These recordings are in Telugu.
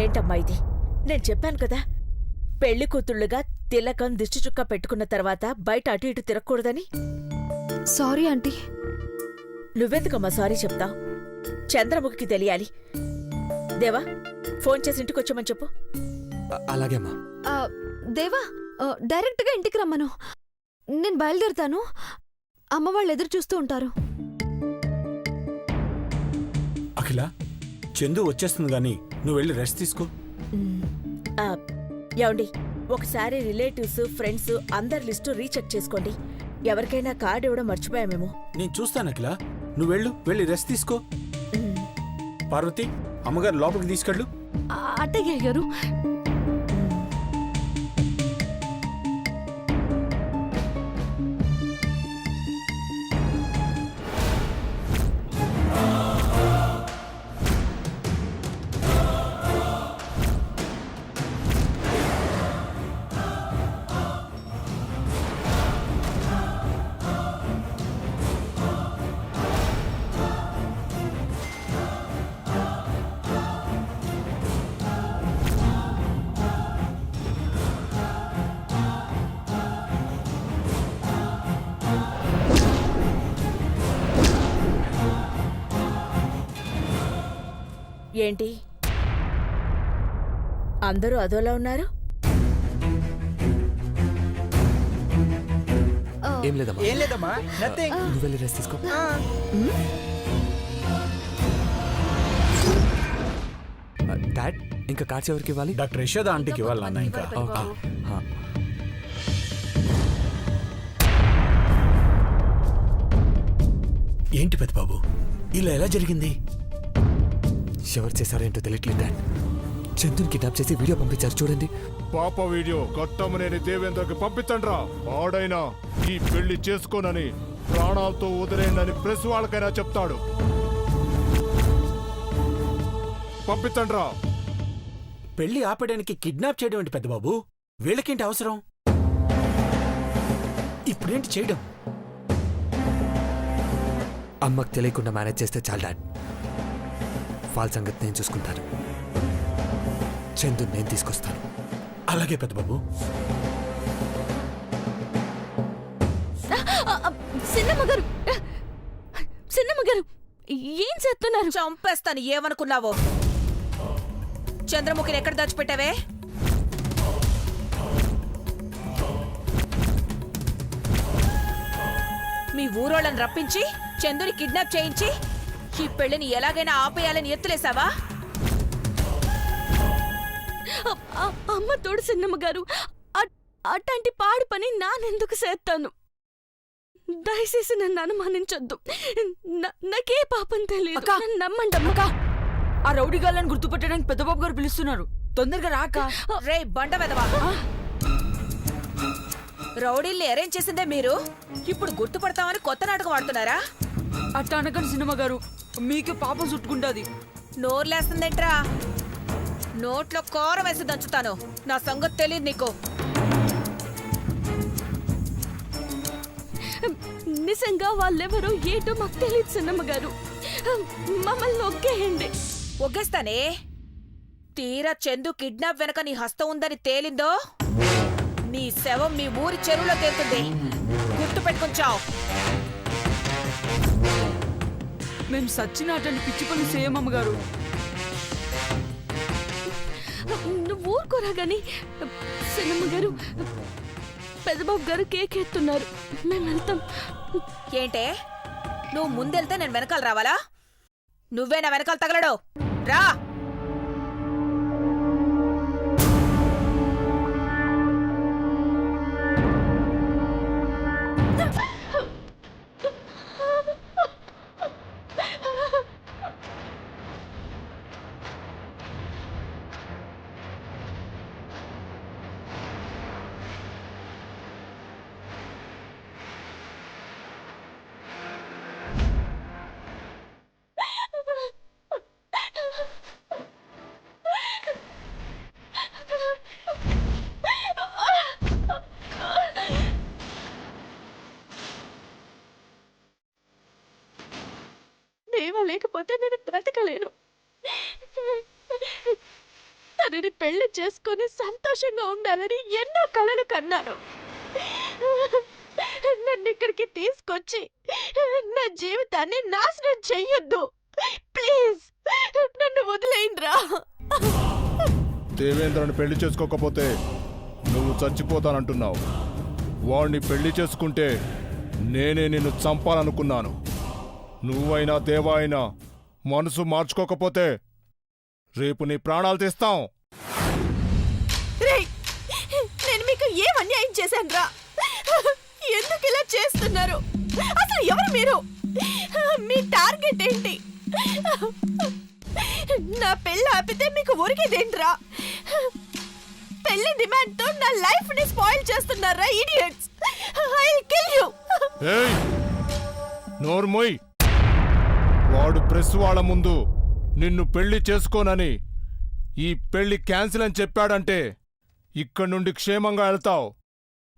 ఏంటమ్మా ఇది? నేను చెప్పాను కదా, పెళ్లి కూతుళ్ళుగా తిలకం దిష్టి చుక్క పెట్టుకున్న తర్వాత బయట అటు ఇటు తిరగకూడదని. Sorry aunty. నువ్వెందుకమ్మా సారీ చెప్తావు? చంద్రముఖికి తెలియాలి. దేవా, ఫోన్ చేసి ఇంటికొచ్చామని చెప్పు. అలాగే అమ్మా. దేవా, డైరెక్ట్గా ఇంటికి రమ్మను. నేను బయలుదేరుతాను. అమ్మ వాళ్ళు ఎదురు చూస్తూ ఉంటారు. అఖిల, చందు వచ్చేస్తుంది గాని నువ్వు వెళ్ళి రెస్ట్ తీసుకో. ఏమండి, ఒకసారి రిలేటివ్స్, ఫ్రెండ్స్ అందరి లిస్టు రీచెక్ చేసుకోండి. ఎవరికైనా కార్డు ఇవ్వడం మర్చిపోయామేమో. నేను చూస్తాను అఖిల, నువ్వు వెళ్ళి రెస్ట్ తీసుకో. పార్వతి, అమ్మగారు లోపలికి తీసుకెళ్ళు. అత్తయ్య గారు. ఏంటి అందరూ అదోలా ఉన్నారు? ఏం లేదమ్మా. నువ్వు వెళ్ళి రెస్ట్ తీసుకో. డాడ్, ఇంకా కార్డ్స్ ఎవరికి ఇవ్వాలి? డాక్టర్ యశోద ఆంటీకి ఇవ్వాలి నాన్న. ఇంకా ఏంటి పెద్ద బాబు, ఇలా ఎలా జరిగింది? ఎవరు చేశారేంటో తెలియట్లేదు డాడ్. చందుని కిడ్నాప్ చేసి వీడియో పంపించారు, చూడండి. పాప వీడియో కట్టమనేని దేవేంద్రకి పంపించండ్రా. ఆడైనా ఈ పెళ్లి చేసుకోనని, ప్రాణాలతో వదిలేనని ప్రెస్ వాళ్ళకైనా చెప్తాడు. పంపించండ్రా. పెళ్లి ఆపడానికి కిడ్నాప్ చేయడం ఏంటి పెద్ద బాబు? వీళ్ళకేంటి అవసరం? ఇప్పుడేంటి చేయడం? అమ్మకు తెలియకుండా మేనేజ్ చేస్తే చాలు డాడ్. వాళ్ళ సంగతి నేను చూసుకుంటాను. చందు నేను తీసుకొస్తాను. అలాగే పెద్ద బాబు. సిన్నమ్మగారు ఏం చేస్తున్నారు? చంపేస్తాను. ఏమనుకున్నావో? చంద్రముఖిని ఎక్కడ దాచిపెట్టావే? మీ ఊరోళ్ళని రప్పించి చందుని కిడ్నాప్ చేయించి ఈ పెళ్లిని ఎలాగైనా ఆపేయాలని ఎత్తులేసావా? అమ్మ తోడు సిన్నమ్మగారు, అట్లాంటి పాడు పని నానెందుకు చేస్తాను? దయచేసి నన్ను అనుమానించొద్దు. నాకే పాపం తెలియదు. నమ్మండి అమ్మక. ఆ రౌడీ గాళ్ళని గుర్తుపట్టడానికి పెద్దబాబు గారు పిలుస్తున్నారు. తొందరగా రాక. రే బండ వెదవా, రౌడీల్ని అరేంజ్ చేసిందే మీరు. ఇప్పుడు గుర్తుపడతామని కొత్త నాటకం ఆడుతున్నారా? అట్టా అనకండి సినిమా గారు, మీకే పాపం చుట్టుకుంటాది. నోర్లేస్తుందేంట్రా? నోట్లో కూర వేసి దంచుతాను. నా సంగతి తెలియదు నీకు. నిజంగా వాళ్ళెవరో ఏటో మాకు తెలియదు సిన్నమ్మగారు. మమ్మల్ని ఒగ్గేయండి. ఒగ్గేస్తానే. తీరా చందు కిడ్నాప్ వెనక నీ హస్తం ఉందని తేలిందో నీ శవం మీ ఊరి చెరువులో తేలుతుంది. గుర్తు పెట్టుకొచ్చావు. మేము సచ్చినటువంటి పిచ్చి పనులు చేయమమ్మగారు. నువ్వు ఊరుకోరా గాని సిన్నమ్మగారు, పెద్దబాబు గారు కేక్ ఎత్తున్నారు. మేము వెళ్తాం. ఏంటే, నువ్వు ముందెళ్తే నేను వెనకాల రావాలా? నువ్వే నా వెనకాల తగలడు. రా. లేకపోతే నేను బ్రతకలేను. గారిని పెళ్లి చేసుకొని సంతోషంగా ఉండాలని ఎన్నో కలలు కన్నాను. నన్ను ఇక్కడికి తీసుకొచ్చి నా జీవితాన్ని నాశనం చెయ్యొద్దు. ప్లీజ్ నన్ను వదిలేయండిరా. దేవేంద్రని పెళ్లి చేసుకోకపోతే నువ్వు చచ్చిపోతానంటున్నావు. వాణ్ణి పెళ్లి చేసుకుంటే నేనే నిన్ను చంపాలనుకున్నాను. నువ్వైనా దేవా అయినా మనసు మార్చుకోకపోతే రేపు నీ ప్రాణాలు తీస్తాం. రేయ్, నేను మీకు ఏం అన్యాయం చేశానురా? ఎందుకు ఇలా చేస్తున్నారు? అసలు ఎవరు మీరు? మీ టార్గెట్ ఏంటి? నా పెళ్ళి ఆపితే మీకు ఒరిగేదేంట్రా? పెళ్లి డిమాండ్ తో నా లైఫ్ ని స్పాయిల్ చేస్తున్నారా idiots? I will kill you. ఏయ్ నోర్మోయ్, వాడు ప్రెస్ వాళ్ళ ముందు నిన్ను పెళ్లి చేసుకోనని ఈ పెళ్లి క్యాన్సిల్ అని చెప్పాడంటే ఇక్కడి నుండి క్షేమంగా వెళ్తావు.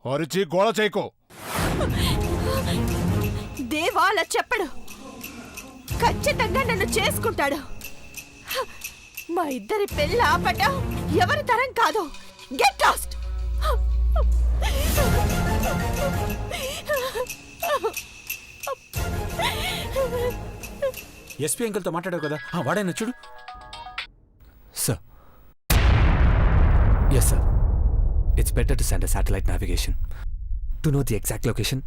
అరిచి గోళ చేయకో. దేవా అలా చెప్పడు. ఖచ్చితంగా నన్ను చేసుకుంటాడు. మా ఇద్దరి పెళ్ళి ఆపటం ఎవరి తరం కాదు. Get lost. ఎస్పీ అంకుల్తో మాట్లాడావు కదా, వాడైనా చూడు. Sir, yes sir, it's better to send a satellite navigation to know the exact location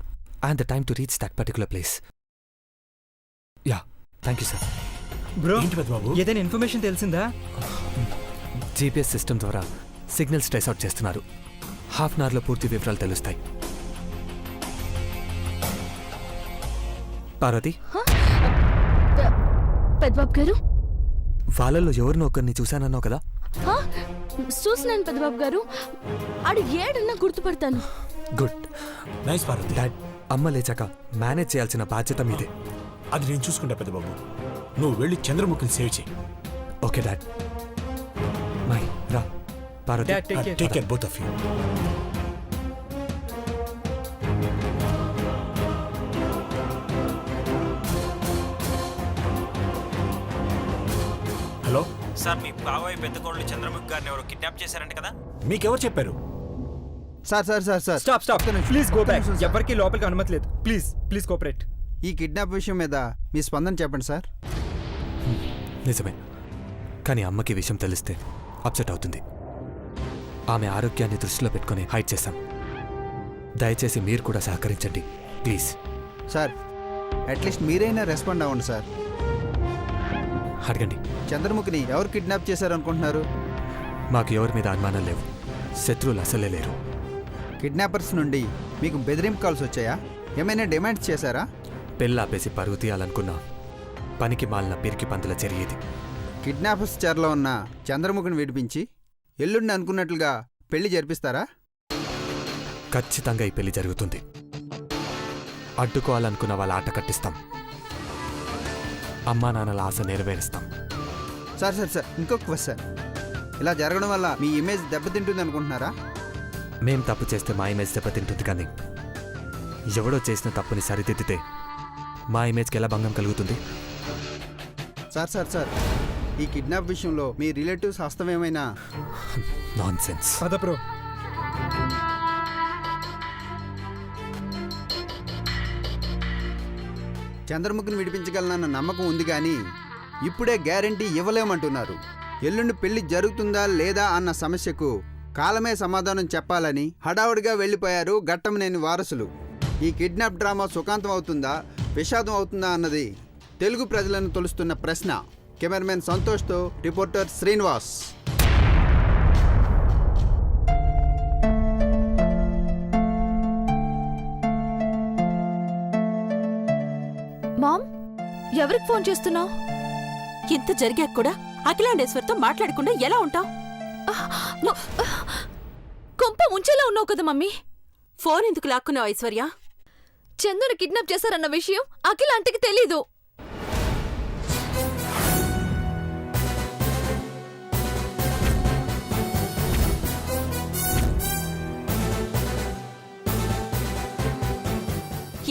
and the time to reach that particular place. Yeah, thank you, sir. Bro, ఏంటి పెద్దబాబు? ఏదైనా ఇన్ఫర్మేషన్ తెలిసిందా? జీపీఎస్ సిస్టమ్ ద్వారా సిగ్నల్స్ ట్రేస్ అవుట్ చేస్తున్నారు. హాఫ్ అన్ అవర్లో పూర్తి వివరాలు తెలుస్తాయి. పార్వతి, పెద్దబాబు గారు, వాళ్ళలో ఎవరినో ఒకరిని చూశానన్నావు కదా? చూసినాను పెద్దబాబు గారు. ఆడు ఏడన్నా గుర్తుపడతాను. గుడ్. నైస్ పార్వతి. డాడ్, అమ్మ లేచాక మేనేజ్ చేయాల్సిన బాధ్యత మీదే. అది నేను చూసుకుంటా పెద్దబాబు. నువ్వు వెళ్ళి చంద్రముఖిని సేవ్ చేయి. Okay dad. మై రా. Parvati, Dad, take care. Take care both of you. Hello sir, మీ బాబాయ్ పెద్ద కోడలు చంద్రముఖి గారిని ఎవరో కిడ్నాప్ చేశారంట కదా? మీకెవరు చెప్పారు? Sir sir sir sir stop stop, please go back. నిమిషం, సార్. ఎవరికి లోపలికి అనుమతి లేదు. Please please cooperate. ఈ కిడ్నాప్ విషయం మీద మీ స్పందన చెప్పండి సార్. నిజమే, కానీ అమ్మకి విషయం తెలిస్తే అప్సెట్ అవుతుంది. ఆమె ఆరోగ్యాన్ని దృష్టిలో పెట్టుకుని హైడ్ చేశాం. దయచేసి మీరు కూడా సహకరించండి ప్లీజ్. సార్, అట్లీస్ట్ మీరైనా రెస్పాండ్ అవ్వండి సార్. అడగండి. చంద్రముఖిని ఎవరు కిడ్నాప్ చేశారనుకుంటున్నారు? మాకు ఎవరి మీద అనుమానం లేవు. శత్రువులు అసలే లేరు. కిడ్నాపర్స్ నుండి మీకు బెదిరింపు కాల్స్ వచ్చాయా? ఏమైనా డిమాండ్స్ చేశారా? పెళ్ళాపేసి పరుగు తీయాలనుకున్నా పనికి మాలిన పిరికి పందుల జరిగేది. కిడ్నాపర్స్ చెరలో ఉన్న చంద్రముఖిని విడిపించి ఎల్లుండి అనుకున్నట్లుగా పెళ్లి జరిపిస్తారా? ఖచ్చితంగా ఈ పెళ్లి జరుగుతుంది. అడ్డుకోవాలనుకున్న వాళ్ళ ఆట కట్టిస్తాం. అమ్మా నాన్నల ఆశ నెరవేరుస్తాం. సార్ సార్ సార్, ఇంకొక క్వశ్చన్. ఇలా జరగడం వల్ల మీ ఇమేజ్ దెబ్బతింటుంది అనుకుంటున్నారా? మేం తప్పు చేస్తే మా ఇమేజ్ దెబ్బతింటుంది, కానీ ఎవడో చేసిన తప్పుని సరిదిద్దితే మా ఇమేజ్కి ఎలా భంగం కలుగుతుంది? సార్ సార్ సార్, ఈ కిడ్నాప్ విషయంలో మీ రిలేటివ్స్ హస్తమేమైనా? నాన్సెన్స్. పద బ్రో. చంద్రముఖిని విడిపించగలనన్న నమ్మకం ఉంది, కానీ ఇప్పుడే గ్యారంటీ ఇవ్వలేమంటున్నారు. ఎల్లుండి పెళ్లి జరుగుతుందా లేదా అన్న సమస్యకు కాలమే సమాధానం చెప్పాలని హడావుడిగా వెళ్ళిపోయారు ఘట్టమనేని వారసులు. ఈ కిడ్నాప్ డ్రామా సుఖాంతం అవుతుందా, విషాదం అవుతుందా అన్నది తెలుగు ప్రజలను తొలుస్తున్న ప్రశ్న. కెమెరామెన్ సంతోష్తో రిపోర్టర్ శ్రీనివాస్. మామ్, ఎవరికి ఫోన్ చేస్తున్నావు? ఇంత జరిగాక కూడా అఖిలాండేశ్వర్తో మాట్లాడకుండా ఎలా ఉంటావు? కొంప ముంచేలా ఉన్నావు కదా మమ్మీ. ఫోన్ ఎందుకు లాక్కున్నావు ఐశ్వర్య? చందుని కిడ్నాప్ చేశారన్న విషయం అఖిల ఆంటీకి తెలీదు.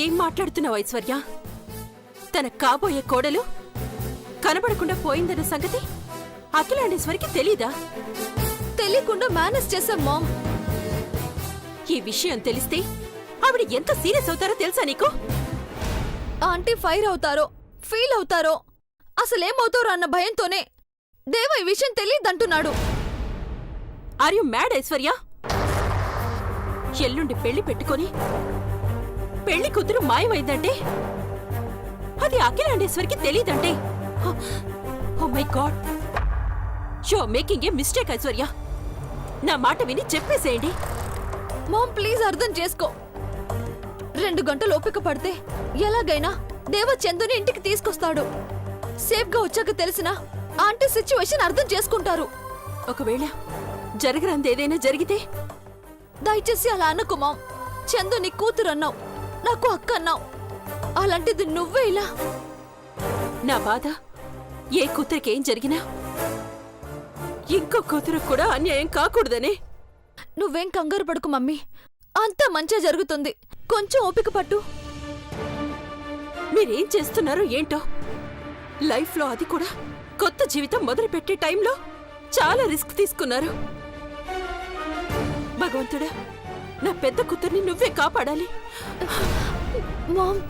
ఏం మాట్లాడుతున్నావు ఐశ్వర్య? తన కాబోయే కోడలు కనబడకుండా పోయిందన్న సంగతి అఖిలాండేశ్వరికి తెలీదా? తెలియకుండా మేనేజ్ చేశాం మామ్. ఈ విషయం తెలిస్తే ఆవిడ ఎంత సీరియస్ అవుతారో తెలుసా నీకు? ఆంటీ ఫైర్ అవుతారో ఫీల్ అవుతారో అసలేమవుతారో అన్న భయంతోనే దేవ ఈ విషయం తెలియదంటున్నాడు. Are you mad Aishwarya? ఎల్లుండి పెళ్లి పెట్టుకొని పెళ్లి కూతురు మాయమైందంటే అది అఖిలాండేశ్వరికి తెలీదంటే oh my god, you are making a mistake Aishwarya. నా మాట విని చెప్పేసేయండి. మామ్ ప్లీజ్ అర్థం చేసుకో. 2 గంటలు ఓపిక పడితే ఎలాగైనా దేవ చందుని ఇంటికి తీసుకొస్తాడు. సేఫ్ గా వచ్చాక తెలిసిన ఆంటీ సిచ్యువేషన్ అర్థం చేసుకుంటారు. ఒకవేళ జరగరంది ఏదైనా జరిగితే? దయచేసి అలా అనుకో మామ్. చందు నీ కూతురు అన్నావు, నాకు అక్క అన్నావు, అలాంటిది నువ్వే ఇలా. నా బాధ ఏ కూతురికి ఏం జరిగినా ఇంకో కూతురు కూడా అన్యాయం కాకూడదనే. నువ్వేం కంగారు పడుకు మమ్మీ, అంతా మంచిగా జరుగుతుంది. కొంచెం ఓపిక పట్టు. మీరేం చేస్తున్నారో ఏంటో, లైఫ్లో అది కూడా కొత్త జీవితం మొదలుపెట్టే టైంలో చాలా రిస్క్ తీసుకున్నారు. భగవంతుడా, నా పెద్ద కూతుర్ని నువ్వే కాపాడాలి. మామ్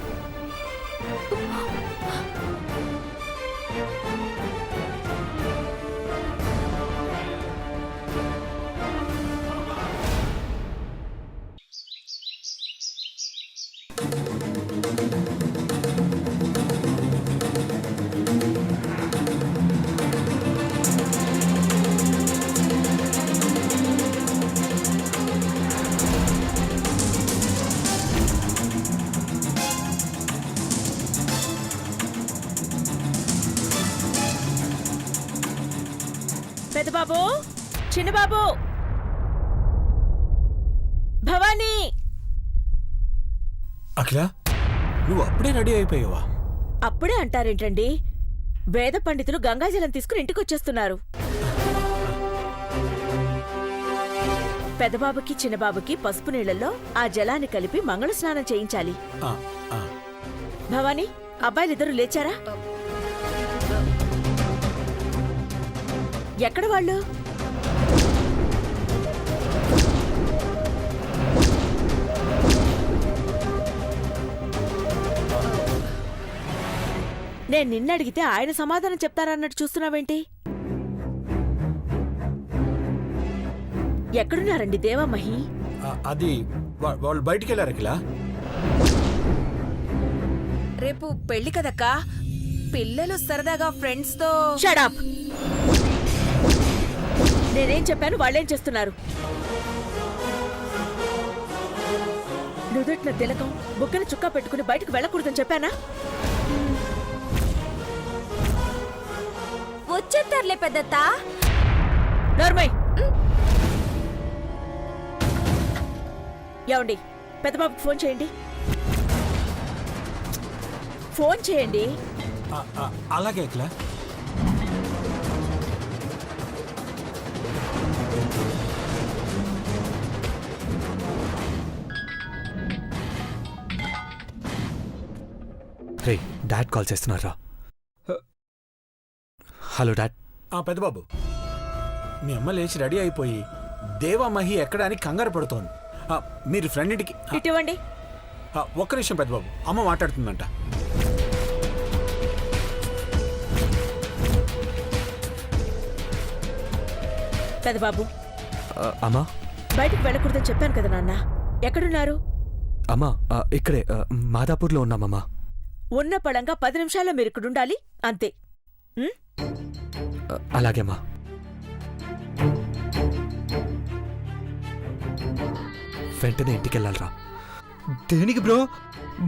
పెద్దబాబు, చిన్నబాబు, భవానీ. అఖిల, నువ్వు అప్పుడే రెడీ అయిపోయావా? అప్పుడే అంటారేంటండి? వేద పండితులు గంగాజలం తీసుకుని ఇంటికొచ్చేస్తున్నారు. పెద్దబాబుకి చిన్నబాబుకి పసుపు నీళ్లలో ఆ జలాన్ని కలిపి మంగళ స్నానం చేయించాలి. ఆ, ఆ. భవానీ, అబ్బాయిలిద్దరూ లేచారా? ఎక్కడ వాళ్ళు? నేను నిన్నడిగితే ఆయన సమాధానం చెప్తారన్నట్టు చూస్తున్నావేంటి? ఎక్కడున్నారండి దేవమహి? అది వాళ్ళు బయటికి వెళ్ళారు అఖిల. రేపు పెళ్లి కదక్కా, పిల్లలు సరదాగా ఫ్రెండ్స్ తో. షడప్! నేనేం చెప్పాను, వాళ్ళేం చేస్తున్నారు? నుదుట్న తిలకం, బుగ్గన చుక్క పెట్టుకుని బయటకు వెళ్ళకూడదని చెప్పానా? వచ్చేస్తారులే పెద్దత్త. నోర్మయ్! ఏమండి, పెద్దబాబుకి ఫోన్ చేయండి. ఫోన్ చేయండి. అలాగే అఖిల. రే, డాడ్ కాల్ చేస్తున్నారా? Hello dad. పెద్దబాబు, మీ అమ్మ లేచి రెడీ అయిపోయి దేవామహి ఎక్కడ అని కంగారు పడుతోంది. మీరు ఫ్రెండ్ ఇంటికి ఇటువంటి. ఒక్క నిమిషం పెద్దబాబు, అమ్మ మాట్లాడుతుందంట. పెద్దబాబు, అమ్మా, బయటకు వెళ్ళకూడదని చెప్పాను కదా నాన్న. ఎక్కడున్నారు? అమ్మా, ఇక్కడే మాదాపూర్లో ఉన్నామమ్మా. ఉన్న పళంగా 10 నిమిషాల్లో మీరు ఇక్కడుండాలి, అంతే. అలాగేమ్మా. వెంటనే ఇంటికెళ్ళాలరా. దేనికి బ్రో?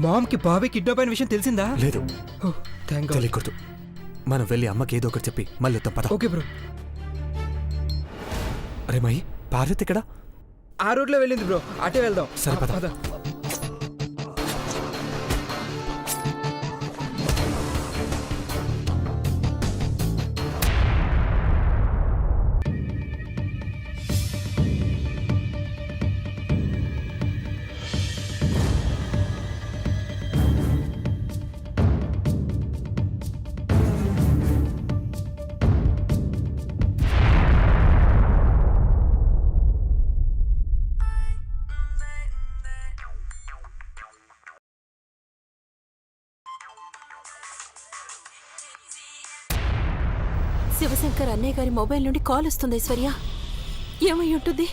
మామ్కి బాబీ కిడ్నాప్ అయిన విషయం తెలిసిందా? లేదు, థ్యాంక్ గాడ్. తెలియకూడదు. మనం వెళ్ళి అమ్మకి ఏదో ఒకటి చెప్పి మళ్ళీ వద్దాం, పద. Okay bro. అరే మహి, పార్వతి ఇక్కడ? ఆ రోడ్లో వెళ్ళింది బ్రో, అటే వెళ్దాం. సరే, పద. పద. శివశంకర్ అన్నయ్య గారి మొబైల్ నుండి కాల్ వస్తుంది ఐశ్వర్య. ఏమై ఉంటుంది?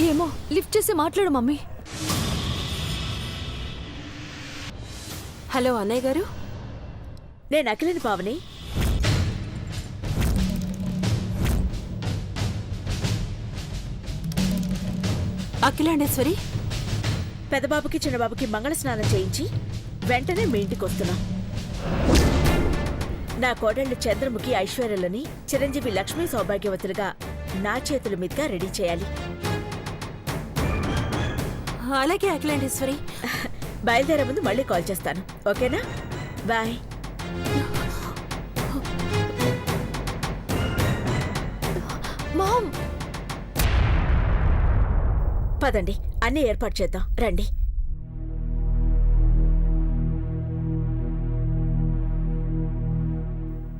ఏమో, లిఫ్ట్ చేసి మాట్లాడు మమ్మీ. హలో అన్నయ్య గారు. నేను అఖిలని పావని. అఖిలాండేశ్వరి, పెద్దబాబుకి చిన్నబాబుకి మంగళ స్నానం చేయించి వెంటనే మీ ఇంటికి వస్తున్నా. నా కోడళ్ళు చంద్రముఖి ఐశ్వర్యలని చిరంజీవి లక్ష్మీ సౌభాగ్యవతులుగా నా చేతుల మీదుగా రెడీ చేయాలి. అలాగే అఖిలాండేశ్వరి. బయలుదేరే ముందు మళ్ళీ కాల్ చేస్తాను, ఓకేనా? బాయ్. మామ్, పదండి, అన్నీ ఏర్పాటు చేద్దాం, రండి.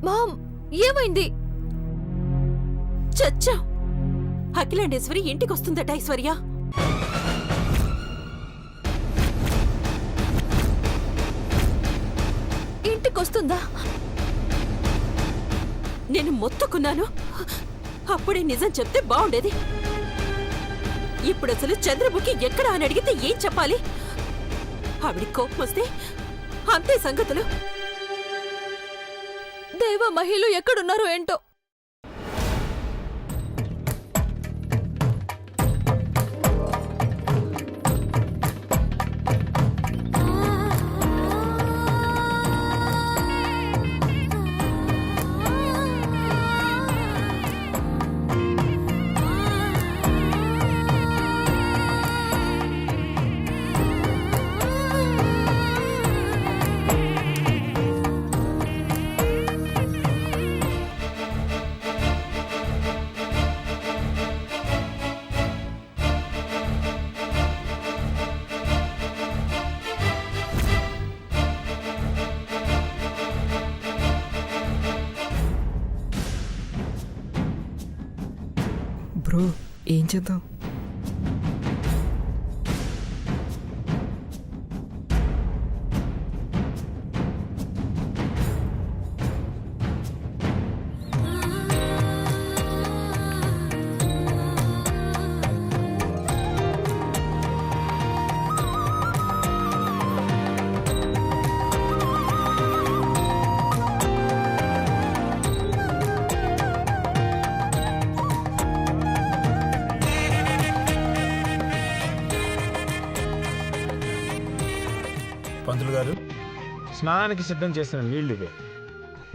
మామ్, ఏమైంది? చచ్చా. అఖిలాండేశ్వరి ఇంటికి వస్తుందట ఐశ్వర్య. ఇంటికొస్తుందా? నేను మొత్తుకున్నాను. అప్పుడే నిజం చెప్తే బాగుండేది. ఇప్పుడు అసలు చంద్రముఖి ఎక్కడ అని అడిగితే ఏం చెప్పాలి? ఆవిడ కోపం వస్తే అంతే సంగతులు. దేవ మహిళలు ఎక్కడున్నారో ఏంటో. బ్రో ఏం చేద్దాం? పంతులు గారు, స్నానానికి సిద్ధం చేసిన నీళ్లు ఇవే.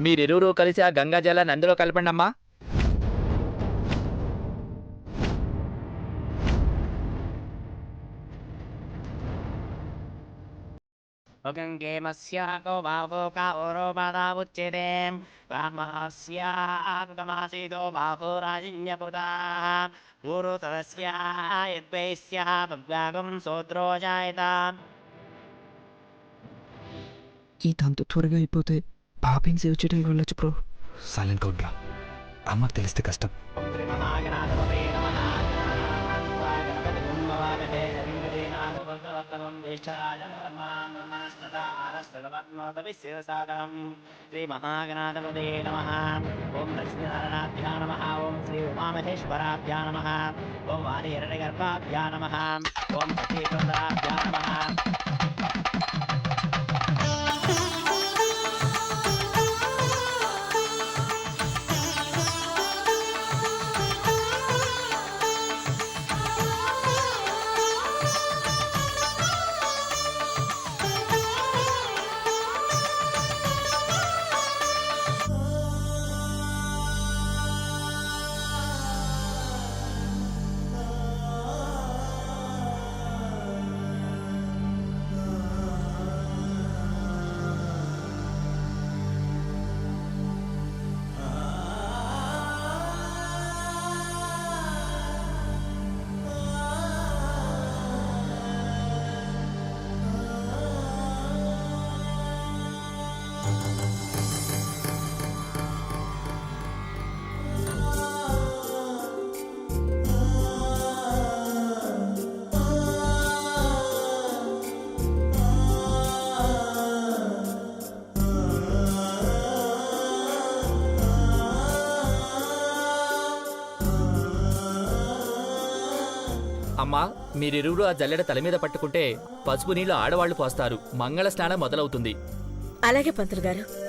మీరిరువురు కలిసి ఆ గంగా జలాన్ని అందులో కలపండి అమ్మా. ఈ తంతు త్వరగా అయిపోతే పాపని సేవ్ చేయడానికి వెళ్ళొచ్చు బ్రో. సైలెంట్గా ఉండరా, అమ్మకు తెలిస్తే కష్టం. శ్రీ మహాగణాధిపతే నమః. ఓం లక్ష్మీనారాయణాభ్యా నమః. ఓం శ్రీ ఉమామహేశ్వరాభ్యా నమః. ఓం వాణిహిరణ్యగర్భాభ్యా నమః. ఓం సతీసుందరాభ్యా నమః. మీరిరువురు ఆ జల్లెడ తల మీద పట్టుకుంటే పసుపు నీళ్లు ఆడవాళ్లు పోస్తారు. మంగళ స్నానం మొదలవుతుంది. అలాగే పంతులు గారు.